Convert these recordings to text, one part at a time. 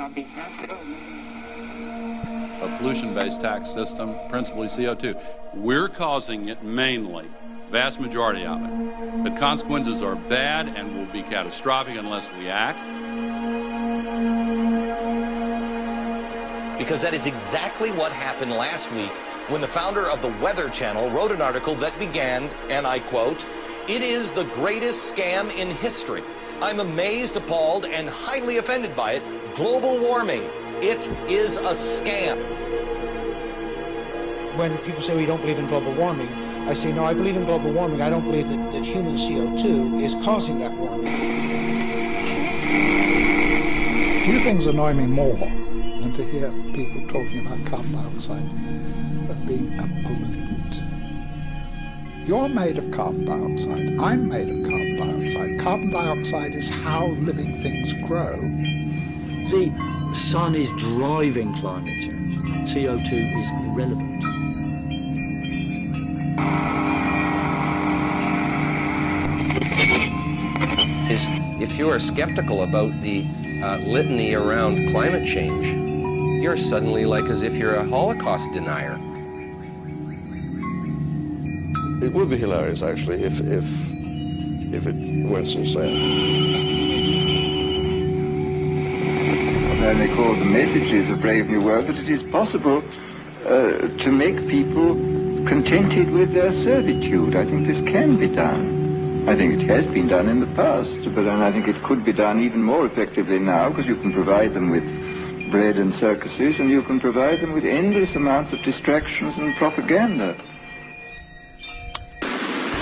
A pollution-based tax system, principally CO2. We're causing it mainly, vast majority of it. The consequences are bad and will be catastrophic unless we act. Because that is exactly what happened last week when the founder of the Weather Channel wrote an article that began, and I quote, "It is the greatest scam in history. I'm amazed, appalled, and highly offended by it. Global warming. It is a scam." When people say we don't believe in global warming, I say, no, I believe in global warming. I don't believe that human CO2 is causing that warming. Few things annoy me more than to hear people talking about carbon dioxide as being a pollutant. You're made of carbon dioxide. I'm made of carbon dioxide. Carbon dioxide is how living things grow. The sun is driving climate change. CO2 is irrelevant. If you are skeptical about the litany around climate change, you're suddenly like as if you're a Holocaust denier. It would be hilarious, actually, if it weren't so sad. And they call the messages of Brave New World, but it is possible to make people contented with their servitude. I think this can be done. I think it has been done in the past, but I think it could be done even more effectively now, because you can provide them with bread and circuses, and you can provide them with endless amounts of distractions and propaganda.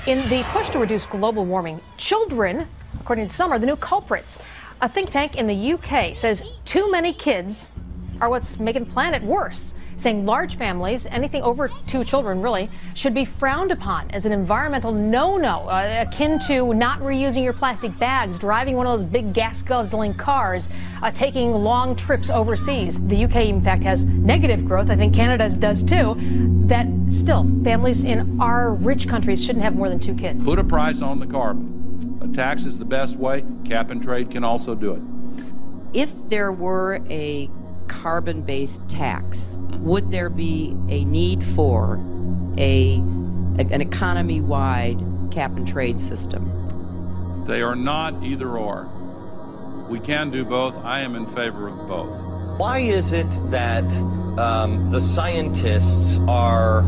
In the push to reduce global warming, children, according to some, are the new culprits. A think tank in the UK says too many kids are what's making the planet worse, saying large families, anything over 2 children really, should be frowned upon as an environmental no-no, akin to not reusing your plastic bags, driving one of those big gas-guzzling cars, taking long trips overseas. The UK, in fact, has negative growth. I think Canada does too. That still, families in our rich countries shouldn't have more than 2 kids. Put a price on the carbon. A tax is the best way. Cap and trade can also do it. If there were a carbon-based tax, would there be a need for an economy-wide cap and trade system? They are not either or. We can do both. I am in favor of both. Why is it that the scientists are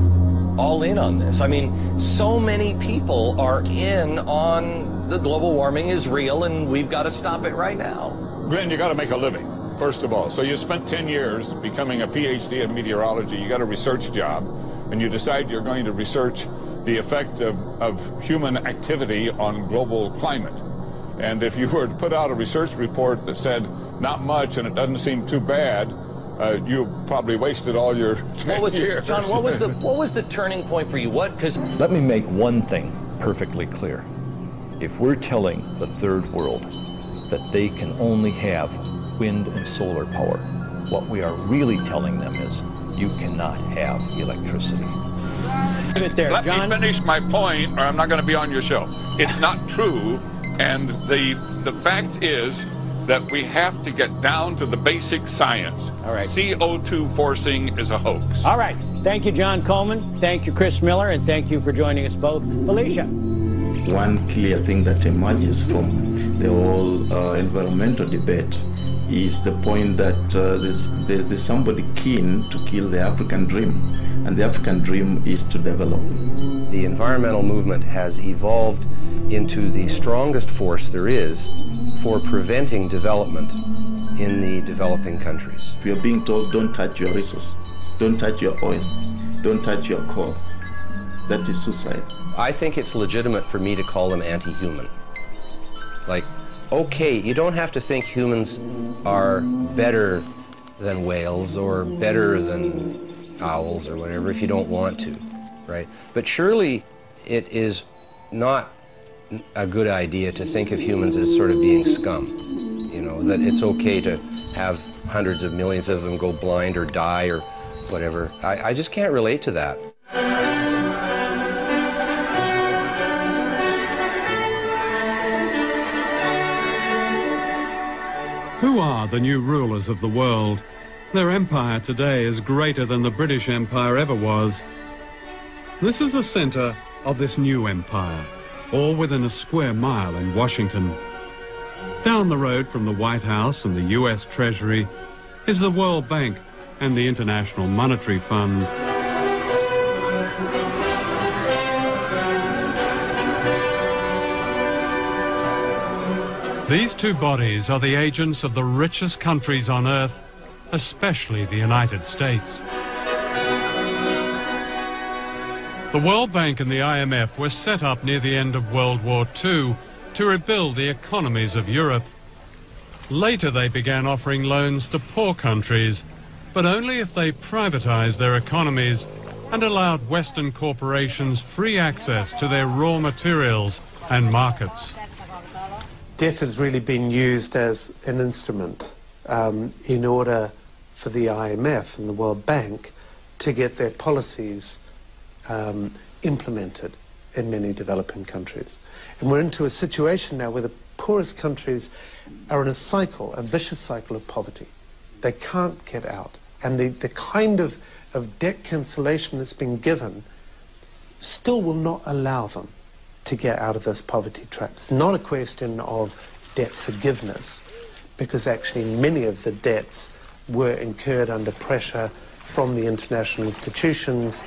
all in on this? I mean, so many people are in on the global warming is real and we've got to stop it right now. Glenn, you got to make a living, first of all. So you spent 10 years becoming a PhD in meteorology. You got a research job, and you decide you're going to research the effect of human activity on global climate. And if you were to put out a research report that said not much and it doesn't seem too bad, you probably wasted all your 10 years. John, what was the turning point for you? Let me make one thing perfectly clear. If we're telling the third world that they can only have wind and solar power, what we are really telling them is you cannot have electricity. Let me finish my point, or I'm not going to be on your show. It's not true, and the fact is that we have to get down to the basic science. All right. CO2 forcing is a hoax. All right. Thank you, John Coleman. Thank you, Chris Miller, and thank you for joining us both. Felicia. One clear thing that emerges from the whole environmental debate is the point that there's somebody keen to kill the African dream, and the African dream is to develop. The environmental movement has evolved into the strongest force there is for preventing development in the developing countries. We are being told, don't touch your resource, don't touch your oil, don't touch your coal. That is suicide. I think it's legitimate for me to call them anti-human. Like, okay, you don't have to think humans are better than whales or better than owls or whatever if you don't want to, right? But surely it is not a good idea to think of humans as sort of being scum. You know, that it's okay to have hundreds of millions of them go blind or die or whatever. I just can't relate to that. Who are the new rulers of the world? Their empire today is greater than the British Empire ever was. This is the center of this new empire, all within a square mile in Washington. Down the road from the White House and the US Treasury is the World Bank and the International Monetary Fund. These two bodies are the agents of the richest countries on Earth, especially the United States. The World Bank and the IMF were set up near the end of World War II to rebuild the economies of Europe. Later they began offering loans to poor countries, but only if they privatized their economies and allowed Western corporations free access to their raw materials and markets. Debt has really been used as an instrument in order for the IMF and the World Bank to get their policies implemented in many developing countries. And we're into a situation now where the poorest countries are in a cycle, a vicious cycle of poverty. They can't get out. And the kind of debt cancellation that's been given still will not allow them to get out of this poverty trap. It's not a question of debt forgiveness, because actually many of the debts were incurred under pressure from the international institutions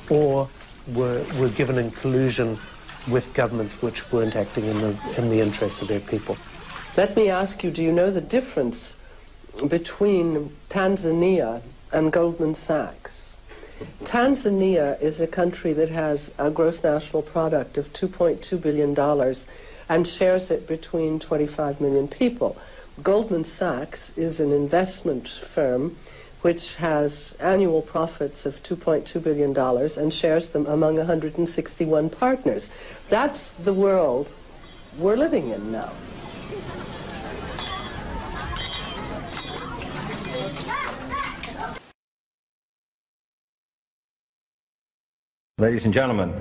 or were given in collusion with governments which weren't acting in the interests of their people. Let me ask you, do you know the difference between Tanzania and Goldman Sachs? Tanzania is a country that has a gross national product of $2.2 billion and shares it between 25 million people. Goldman Sachs is an investment firm which has annual profits of $2.2 billion and shares them among 161 partners. That's the world we're living in now. Ladies and gentlemen,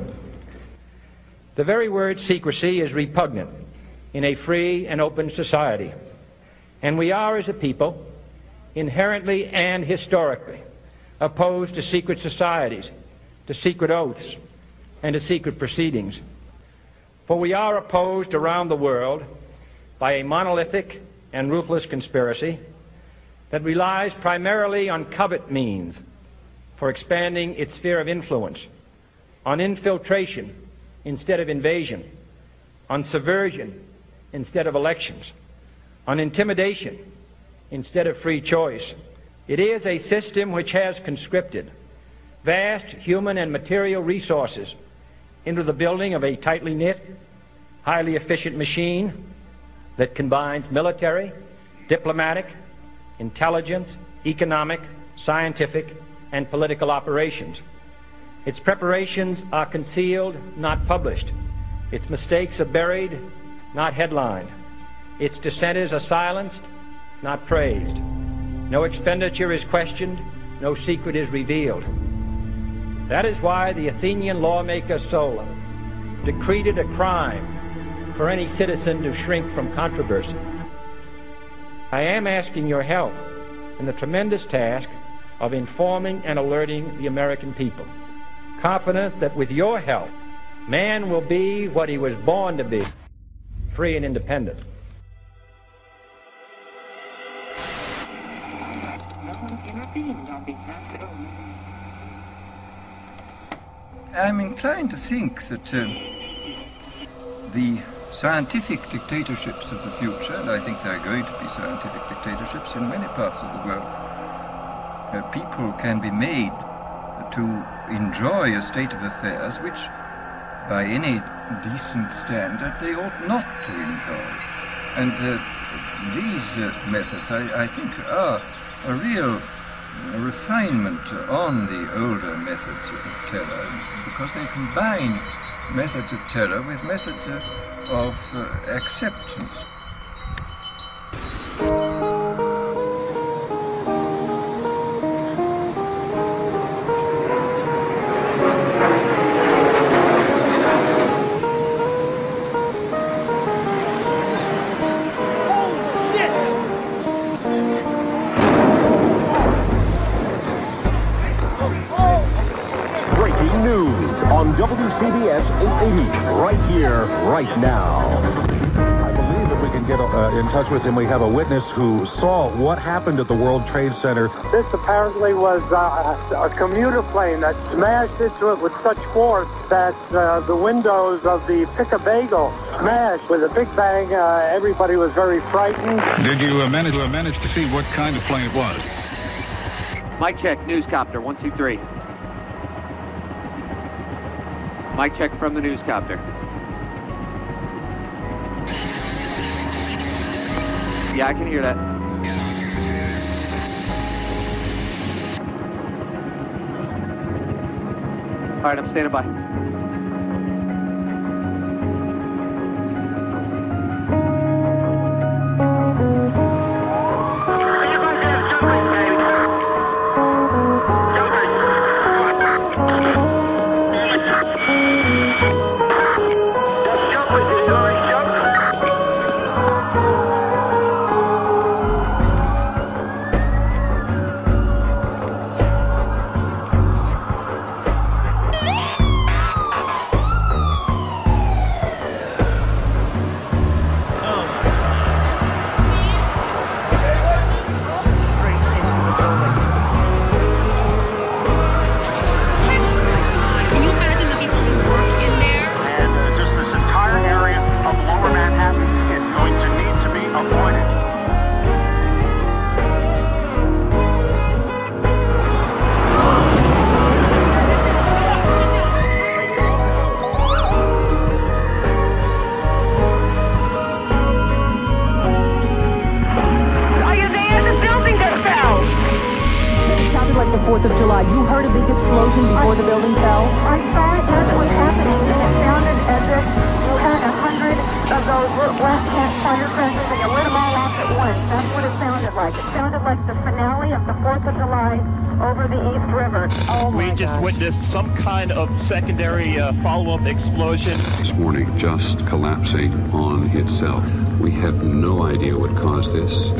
the very word secrecy is repugnant in a free and open society, and we are, as a people, inherently and historically opposed to secret societies, to secret oaths, and to secret proceedings. For we are opposed around the world by a monolithic and ruthless conspiracy that relies primarily on covert means for expanding its sphere of influence, on infiltration instead of invasion, on subversion instead of elections, on intimidation instead of free choice. It is a system which has conscripted vast human and material resources into the building of a tightly knit, highly efficient machine that combines military, diplomatic, intelligence, economic, scientific, and political operations. Its preparations are concealed, not published. Its mistakes are buried, not headlined. Its dissenters are silenced, not praised. No expenditure is questioned, no secret is revealed. That is why the Athenian lawmaker Solon decreed it a crime for any citizen to shrink from controversy. I am asking your help in the tremendous task of informing and alerting the American people, confident that with your help, man will be what he was born to be, free and independent. I'm inclined to think that the scientific dictatorships of the future, and I think there are going to be scientific dictatorships in many parts of the world, people can be made to enjoy a state of affairs which, by any decent standard, they ought not to enjoy. And these methods, I think, are a real refinement on the older methods of terror, because they combine methods of terror with methods of acceptance. CBS 880, right here, right now. I believe that we can get in touch with him. We have a witness who saw what happened at the World Trade Center. This apparently was a commuter plane that smashed into it with such force that the windows of the Pick-a-Bagel smashed with a big bang. Everybody was very frightened. Did you manage to see what kind of plane it was? Mic check, newscopter, 1, 2, 3. Mic check from the newscopter. Yeah, I can hear that. All right, I'm standing by. Some kind of secondary follow-up explosion. This morning just collapsing on itself. We have no idea what caused this.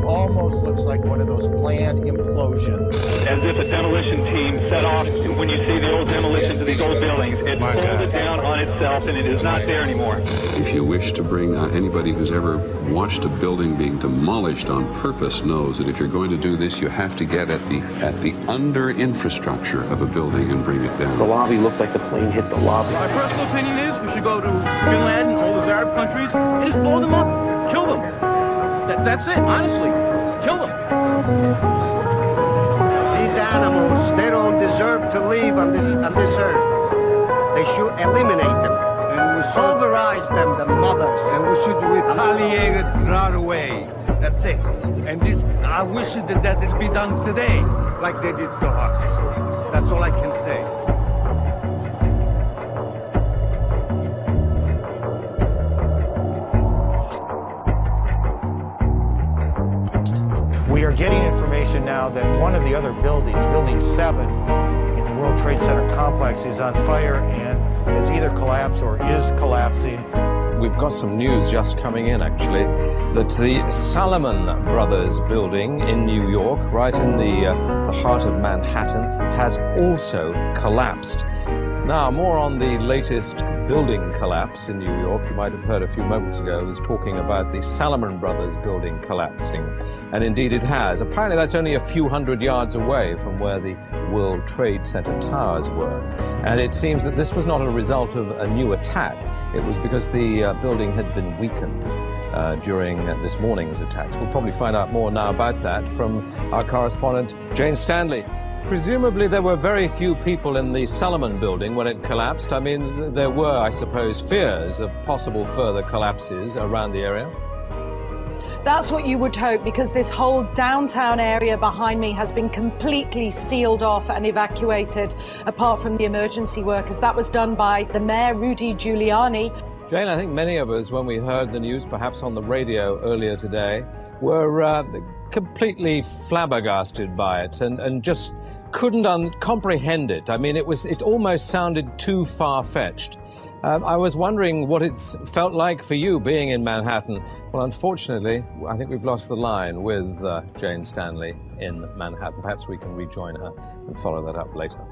Almost looks like one of those planned implosions. As if a demolition team set off. When you see the old demolitions of these old buildings, it folded down on itself and it is not there anymore. If you wish to bring anybody who's ever watched a building being demolished on purpose knows that if you're going to do this, you have to get at the under infrastructure of a building and bring it down. The lobby looked like the plane hit the lobby. My personal opinion is we should go to Bin Laden, all those Arab countries, and just blow them up, kill them. That's it, honestly. Kill them. These animals, they don't deserve to live on this earth. They should eliminate them. And we should pulverize them, the mothers. And we should retaliate it right away. That's it. And this, I wish that it'd be done today, like they did to us. That's all I can say. We are getting information now that one of the other buildings, Building 7 in the World Trade Center complex, is on fire and has either collapsed or is collapsing. We've got some news just coming in, actually, that the Salomon Brothers building in New York, right in the heart of Manhattan, has also collapsed. Now, more on the latest building collapse in New York. You might have heard a few moments ago, I was talking about the Salomon Brothers building collapsing. And indeed it has. Apparently that's only a few hundred yards away from where the World Trade Center towers were. And it seems that this was not a result of a new attack. It was because the building had been weakened during this morning's attacks. We'll probably find out more now about that from our correspondent, Jane Stanley. Presumably there were very few people in the Salomon building when it collapsed. I mean, there were, I suppose, fears of possible further collapses around the area. That's what you would hope, because this whole downtown area behind me has been completely sealed off and evacuated, apart from the emergency workers. That was done by the mayor, Rudy Giuliani. Jane, I think many of us, when we heard the news, perhaps on the radio earlier today, were completely flabbergasted by it and just couldn't comprehend it. I mean, it almost sounded too far-fetched. I was wondering what it's felt like for you being in Manhattan. Well, unfortunately, I think we've lost the line with Jane Stanley in Manhattan. Perhaps we can rejoin her and follow that up later.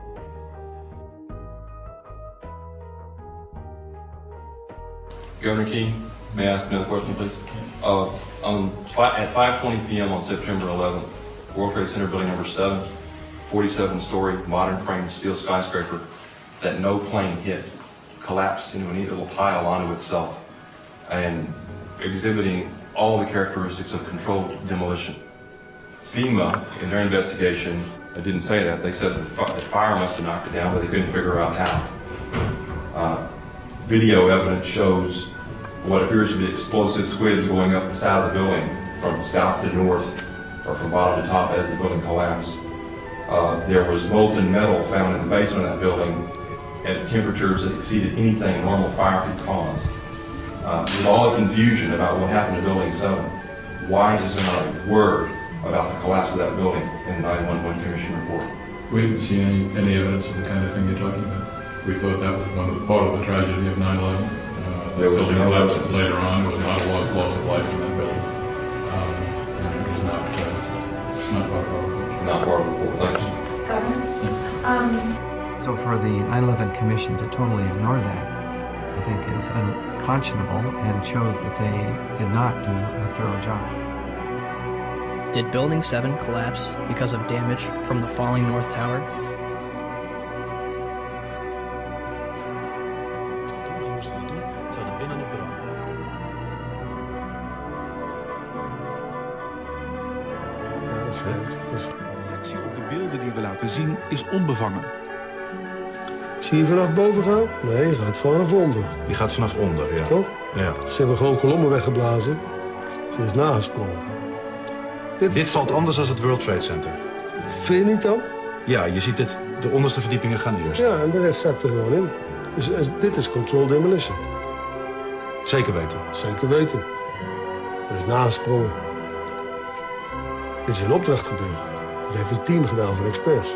Governor King, may I ask another question, please? At 5:20 p.m. on September 11th, World Trade Center building number 7, 47-story modern frame steel skyscraper that no plane hit, collapsed into a neat little pile onto itself and exhibiting all the characteristics of controlled demolition. FEMA, in their investigation, didn't say that. They said that fire must have knocked it down, but they couldn't figure out how. Video evidence shows what appears to be explosive squids going up the side of the building from south to north, or from bottom to top as the building collapsed. There was molten metal found in the basement of that building at temperatures that exceeded anything normal fire could cause. With all the confusion about what happened to Building 7, why is there not a word about the collapse of that building in the 911 Commission report? We didn't see any evidence of the kind of thing you're talking about. We thought that was part of the tragedy of 9/11. The building collapsed later on. There was not a lot of loss of life in that building. It was not part of our report. Not part of the report. Thank you. So for the 9/11 Commission to totally ignore that, I think is unconscionable and shows that they did not do a thorough job. Did Building 7 collapse because of damage from the falling North Tower? De reactie op de beelden die we laten zien is onbevangen. Zie je vanaf boven gaan? Nee, je gaat vanaf onder. Die gaat vanaf onder, ja. Toch? Ja. Ze hebben gewoon kolommen weggeblazen. Ze is nagesprongen. Dit valt anders dan het World Trade Center. Vind je niet dan? Ja, je ziet het. De onderste verdiepingen gaan eerst. Ja, en de rest zakt er gewoon in. Dus dit is controlled demolition. Zeker weten? Zeker weten. Er is nagesprongen. Dit is in opdracht gebeurd. Dat heeft een team gedaan van experts.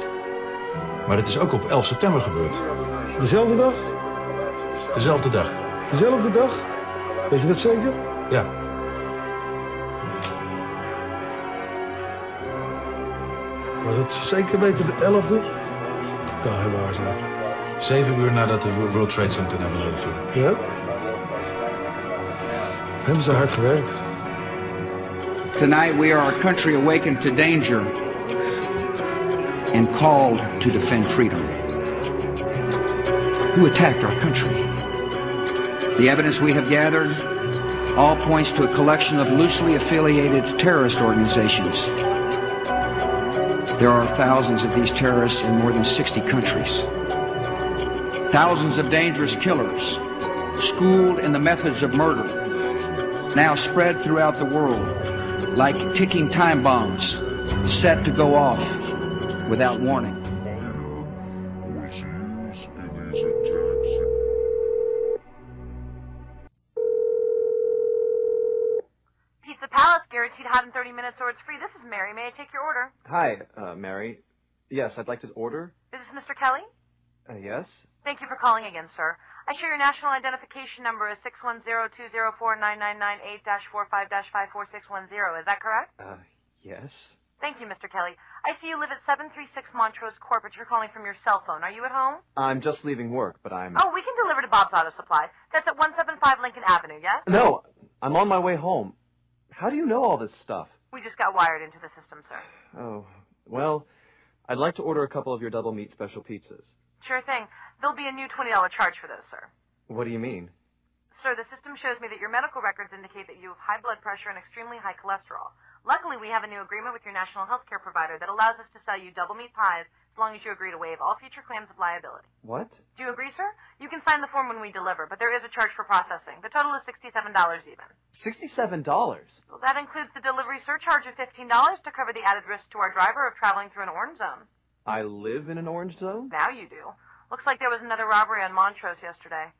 Maar dit is ook op 11 september gebeurd. Dezelfde dag? Dezelfde dag. Dezelfde dag? Weet je dat zeker? Ja. Was het zeker weten de 11e? Totaal helemaal zo. 7 uur nadat de World Trade Center naar beneden viel. Ja? Hebben ze hard gewerkt. Tonight we are a country awakened to danger and called to defend freedom. Who attacked our country? The evidence we have gathered all points to a collection of loosely affiliated terrorist organizations. There are thousands of these terrorists in more than 60 countries. Thousands of dangerous killers, schooled in the methods of murder, now spread throughout the world like ticking time bombs, set to go off without warning. Pizza Palace, guaranteed hot in 30 minutes or it's free. This is Mary. May I take your order? Hi, Mary. Yes, I'd like to order. Is this Mr. Kelly? Yes. Thank you for calling again, sir. I show your national identification number is 610-204-999-8-45-54610. Is that correct? Yes. Thank you, Mr. Kelly. I see you live at 736 Montrose Court, but you're calling from your cell phone. Are you at home? I'm just leaving work, but I'm... Oh, we can deliver to Bob's Auto Supply. That's at 175 Lincoln Avenue, yes? No, I'm on my way home. How do you know all this stuff? We just got wired into the system, sir. Oh, well, I'd like to order a couple of your double meat special pizzas. Sure thing. There'll be a new $20 charge for those, sir. What do you mean? Sir, the system shows me that your medical records indicate that you have high blood pressure and extremely high cholesterol. Luckily, we have a new agreement with your national health care provider that allows us to sell you double meat pies as long as you agree to waive all future claims of liability. What? Do you agree, sir? You can sign the form when we deliver, but there is a charge for processing. The total is $67 even. $67? Well, that includes the delivery surcharge of $15 to cover the added risk to our driver of traveling through an orange zone. I live in an orange zone? Now you do. Looks like there was another robbery on Montrose yesterday.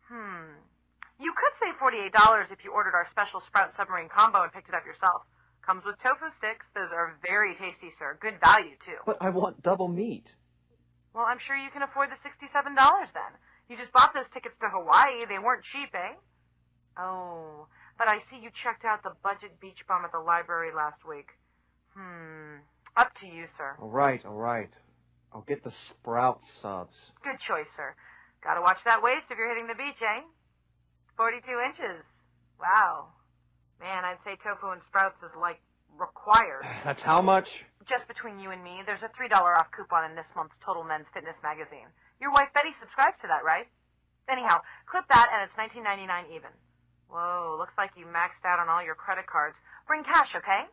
You could save $48 if you ordered our special Sprout Submarine Combo and picked it up yourself. Comes with tofu sticks. Those are very tasty, sir. Good value, too. But I want double meat. Well, I'm sure you can afford the $67 then. You just bought those tickets to Hawaii. They weren't cheap, eh? Oh, but I see you checked out the budget beach bum at the library last week. Up to you, sir. All right. I'll get the Sprout subs. Good choice, sir. Gotta watch that waist if you're hitting the beach, eh? 42 inches. Wow. Man, I'd say tofu and sprouts is like required. That's how much? Just between you and me, there's a $3 off coupon in this month's Total Men's Fitness magazine. Your wife Betty subscribes to that, right? Anyhow, clip that and it's $19.99 even. Whoa, looks like you maxed out on all your credit cards. Bring cash, okay?